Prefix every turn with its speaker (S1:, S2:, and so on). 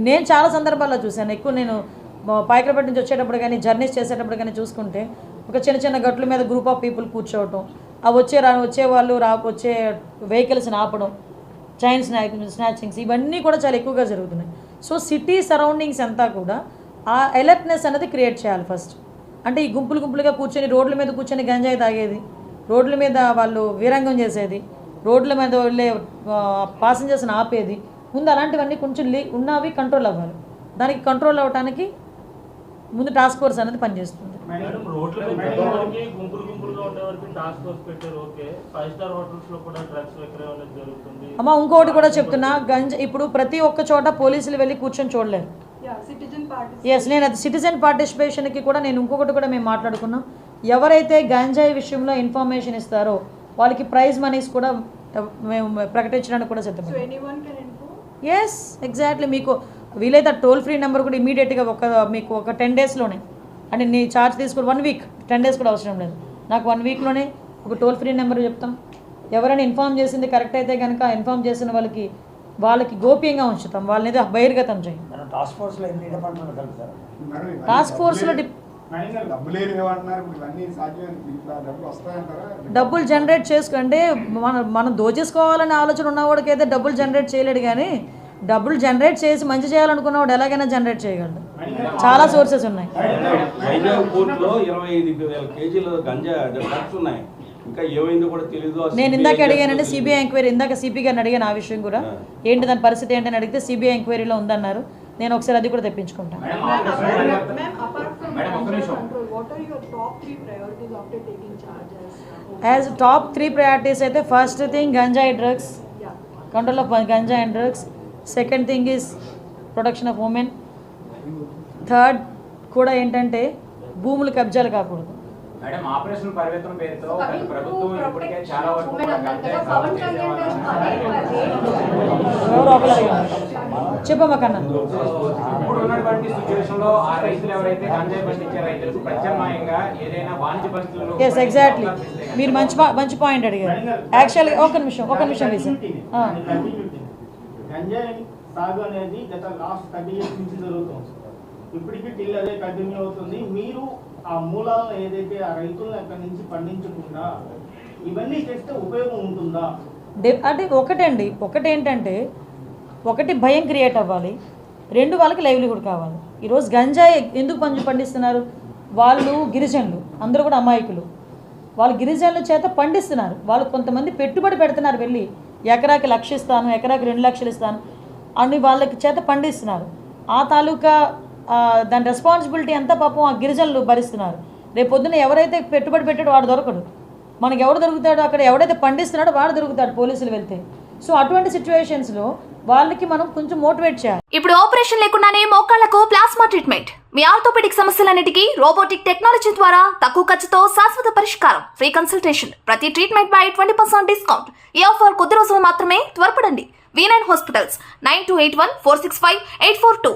S1: నేను చాలా సందర్భాల్లో చూశాను. ఎక్కువ నేను పాయకరపేట నుంచి వచ్చేటప్పుడు కానీ జర్నీస్ చేసేటప్పుడు కానీ చూసుకుంటే ఒక చిన్న చిన్న గట్ల మీద గ్రూప్ ఆఫ్ పీపుల్ కూర్చోవటం, ఆ వచ్చే వాళ్ళు వచ్చే వెహికల్స్ని ఆపడం, చైన్ స్నాచింగ్స్ ఇవన్నీ కూడా చాలా ఎక్కువగా జరుగుతున్నాయి. సో సిటీ సరౌండింగ్స్ అంతా కూడా ఆ అలర్ట్నెస్ అనేది క్రియేట్ చేయాలి ఫస్ట్. అంటే ఈ గుంపులుగా కూర్చొని రోడ్ల మీద కూర్చొని గంజాయి తాగేది, రోడ్ల మీద వాళ్ళు వీరంగం చేసేది, రోడ్ల మీద వెళ్ళే పాసెంజర్స్ని ఆపేది, ముందు అలాంటివన్నీ కొంచెం ఉన్నవి కంట్రోల్ అవ్వాలి. దానికి కంట్రోల్ అవ్వడానికి ముందు టాస్క్ ఫోర్స్ అనేది పనిచేస్తుంది. అమ్మ ఇంకోటి కూడా చెప్తున్నా, ఇప్పుడు ప్రతి ఒక్క చోట పోలీసులు వెళ్ళి కూర్చొని చూడలేరు. ఎస్, నేను అది సిటిజన్ పార్టిసిపేషన్కి కూడా నేను ఇంకొకటి కూడా మేము మాట్లాడుకున్నాం. ఎవరైతే గంజాయి విషయంలో ఇన్ఫర్మేషన్ ఇస్తారో వాళ్ళకి ప్రైజ్ మనీస్ కూడా మేము ప్రకటించడానికి కూడా సిద్ధపడ్డాం. Yes, exactly. మీకు వీలైతే టోల్ ఫ్రీ నెంబర్ కూడా ఇమీడియట్గా మీకు ఒక 10 daysలోనే, అంటే నీ ఛార్జ్ తీసుకుని 1 week 10 days కూడా అవసరం లేదు, నాకు 1 weekలోనే ఒక టోల్ ఫ్రీ నెంబర్ చెప్తాం. ఎవరైనా ఇన్ఫామ్ చేసింది కరెక్ట్ అయితే కనుక ఇన్ఫామ్ చేసిన వాళ్ళకి గోప్యంగా ఉంచుతాం, వాళ్ళని బహిర్గతం చేయం. టాస్క్ ఫోర్స్లో డబ్బులు జనరేట్ అంటే మనం దోచేసుకోవాలనే ఆలోచన ఉన్నవాడికి అయితే డబ్బులు జనరేట్ చేయలేడు, కానీ డబ్బులు జనరేట్ చేసి మంచి చేయాలనుకున్నవాడు ఎలాగైనా జనరేట్ చేయగలడు. చాలా సోర్సెస్ ఉన్నాయి. నేను ఇందాక అడిగానంటే సిబిఐ ఎంక్వైరీ, ఇందాక సిపి గారిని అడిగాను ఆ విషయం కూడా, ఏంటి దాని పరిస్థితి ఏంటని అడిగితే సిబిఐ ఎంక్వైరీలో ఉందన్నారు. నేను ఒకసారి అది కూడా తెప్పించుకుంటాను. యాజ్ టాప్ 3 ప్రయారిటీస్ అయితే ఫస్ట్ థింగ్ గంజాయి డ్రగ్స్, కంట్రోల్ ఆఫ్ గంజాయి and drugs. Second thing is protection of women. Third కూడా ఏంటంటే భూములు కబ్జాలు కాకూడదు. చెప్పమ్మా కన్నా. Yes, exactly. మీరు మంచి పాయింట్ అడిగారు. యాక్చువల్లీ ఒక నిమిషం వేసాను.
S2: గంజాయి సాగు అనేది గత లాస్ట్ 30 years నుంచి జరుగుతుంది. ఇప్పటికీ టిల్ అదే కంటిన్యూ అవుతుంది. మీరు ఆ మూలాలను ఏదైతే ఆ రైతులను అక్కడి నుంచి పండించకుండా ఇవన్నీ చేస్తే ఉపయోగం ఉంటుందా?
S1: అంటే ఒకటేంటంటే ఒకటి భయం క్రియేట్ అవ్వాలి, 2 వాళ్ళకి లైవ్లీహుడ్ కావాలి. ఈరోజు గంజాయి ఎందుకు పండిస్తున్నారు? వాళ్ళు గిరిజనులు, అందరూ కూడా అమాయకులు. వాళ్ళు గిరిజనుల చేత పండిస్తున్నారు. వాళ్ళు కొంతమంది పెట్టుబడి పెడుతున్నారు, వెళ్ళి ఎకరాకి 1,00,000 ఇస్తాను, ఎకరాకి 2 లక్షలు ఇస్తాను అని వాళ్ళకి చేత పండిస్తున్నారు. ఆ తాలూకా దాని రెస్పాన్సిబిలిటీ అంతా పాపం ఆ గిరిజనులు భరిస్తున్నారు. రేపు పొద్దున్న ఎవరైతే పెట్టుబడి పెట్టాడో వాడు దొరకడు, మనకి ఎవడు దొరుకుతాడో, అక్కడ ఎవడైతే పండిస్తున్నాడో వాడు దొరుకుతాడు పోలీసులు వెళ్తే. సో అటువంటి సిచ్యువేషన్స్లో వాళ్ళకి మనం కొంచెం మోటివేట్ చేయాలి.
S3: ఇప్పుడు ఆపరేషన్ లేకుండానే మోకాళ్లకు ప్లాస్మా ట్రీట్మెంట్, మీ ఆర్థోపెడిక్ సమస్యలన్నిటికీ రోబోటిక్ టెక్నాలజీ ద్వారా తక్కువ ఖర్చుతో శాశ్వత పరిష్కారం, ఫ్రీ కన్సల్టేషన్, ప్రతి ట్రీట్మెంట్ పై 20% డిస్కౌంట్. ఈ ఆఫర్ కొద్ది రోజులు మాత్రమే, త్వరపడండి. V9 hospitals 9281465842.